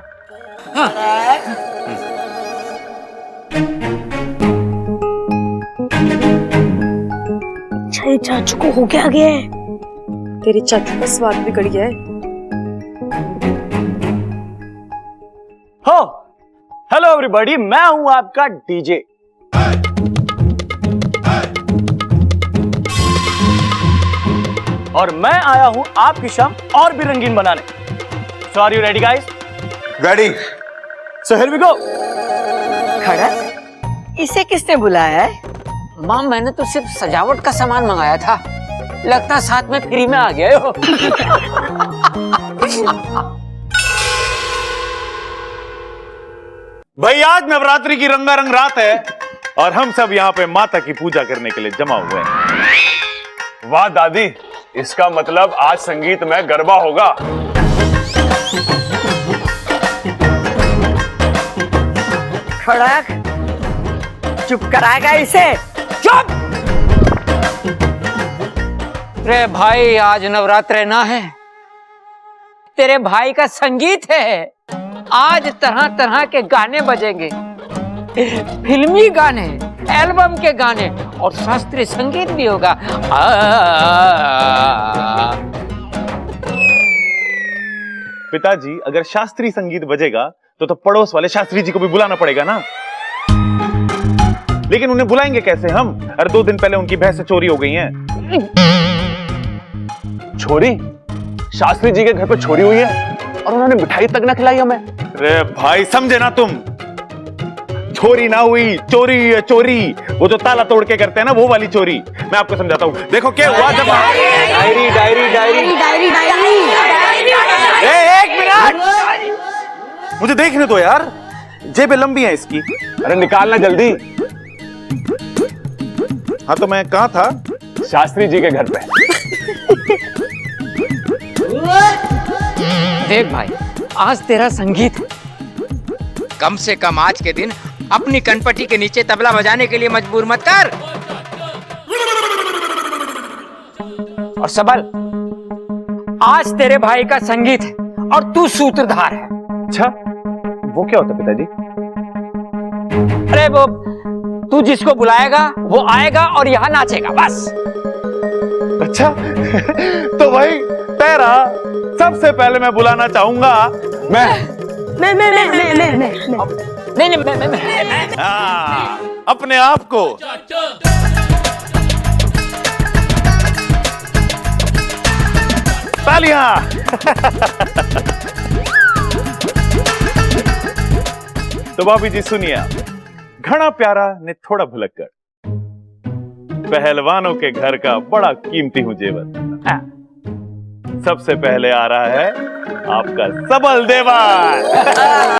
अच्छा, चाचू को हो क्या गया है? तेरे चाचू का स्वाद बिगड़ गया है। हो हेलो एवरीबॉडी, मैं हूं आपका डीजे। और मैं आया हूं आपकी शाम और भी रंगीन बनाने। So are you ready guys? Ready. So here we go. खड़क, इसे किसने बुलाया है? माँ, मैंने तो सिर्फ सजावट का सामान मंगाया था, लगता साथ में फ्री में आ गए हो। भाई आज नवरात्रि की रंगारंग रात है और हम सब यहाँ पे माता की पूजा करने के लिए जमा हुए हैं। वाह दादी, इसका मतलब आज संगीत में गरबा होगा। खड़क, चुप कराएगा इसे? चुप! रे भाई, आज नवरात्र ना है, तेरे भाई का संगीत है। आज तरह तरह के गाने बजेंगे, फिल्मी गाने, एल्बम के गाने और शास्त्रीय संगीत भी होगा। पिताजी, अगर शास्त्रीय संगीत बजेगा तो पड़ोस वाले शास्त्री जी को भी बुलाना पड़ेगा ना। लेकिन उन्हें बुलाएंगे कैसे हम? अरे 2 दिन पहले उनकी भैंसें चोरी हो गई हैं। छोरी? शास्त्री जी के घर पे छोरी हुई है और उन्होंने मिठाई तक न खिलाई हमें। अरे भाई समझे ना तुम, चोरी ना हुई, चोरी हुई है, चोरी। वो जो ताला तोड़ के करते हैं ना, वो वाली चोरी। मैं आपको समझाता हूँ। देखो क्या हुआ जब diary diary diary diary diary. एक मिनट, मुझे देखने दो यार, जेबें लंबी हैं इसकी। अरे निकालना जल्दी। हाँ तो मैं कहाँ था? शास्त्री जी के घर पे। देख भाई, आज तेरा संगीत है। कम से कम आज के दिन अपनी कनपटी के नीचे तबला बजाने के लिए मजबूर मत कर। और सबल, आज तेरे भाई का संगीत है और तू सूत्रधार है। अच्छा, वो क्या होता है पिताजी? अरे वो, तू जिसको बुलाएगा वो आएगा और यहाँ नाचेगा, बस। अच्छा तो भाई तेरा सबसे पहले मैं बुलाना चाहूंगा नहीं नहीं मैं हाँ, अपने आप को तालियां। तो भाभी जी सुनिए, घना प्यारा ने थोड़ा भुलक कर पहलवानों के घर का बड़ा कीमती हूं जेवर। सबसे पहले आ रहा है आपका सबल देवर।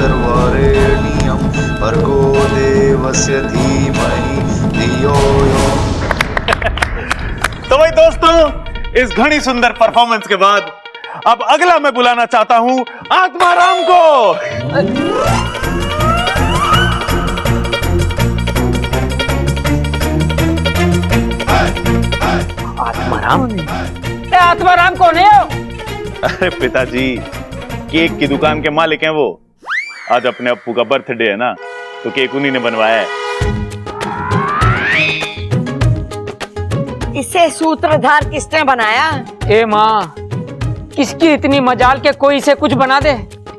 तत्सवितुर्वरेण्यं भर्गो देवस्य धीमहि धियो यो। तो भाई दोस्तों, इस घनी सुंदर परफॉर्मेंस के बाद अब अगला मैं बुलाना चाहता हूं आत्माराम को। आत्माराम कौन है? अरे पिताजी, केक की दुकान के मालिक हैं वो। आज अपने अप्पू का बर्थडे है ना, तो केक उन्हीं ने बनवाया है। इसे सूत्रधार किसने बनाया? ए माँ, किसकी इतनी मजाल के कोई इसे कुछ बना दे?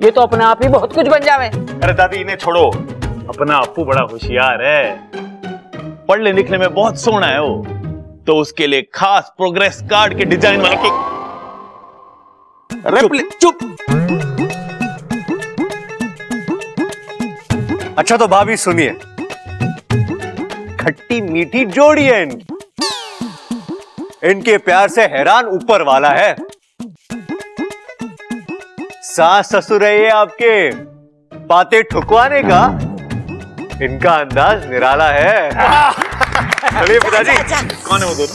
ये तो अपने आप ही बहुत कुछ बन जावे। अरे दादी, इन्हें छोड़ो, अपना अप्पू बड़ा होशियार है, पढ़ने लिखने में बहुत सोना है वो। तो उसके लिए खास प्रोग्रेस कार्ड के डिजाइन वाला केक। चुप। अच्छा तो भाभी सुनिए, खट्टी मीठी जोड़ी है इनके प्यार से हैरान ऊपर वाला है। सास ससुर है ये आपके, बातें ठुकवाने का इनका अंदाज निराला है। चलिए पिताजी। कौन है वो दोनों?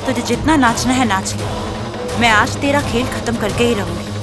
तुझे जितना नाचना है नाच ले, मैं आज तेरा खेल खत्म करके ही रहूंगी।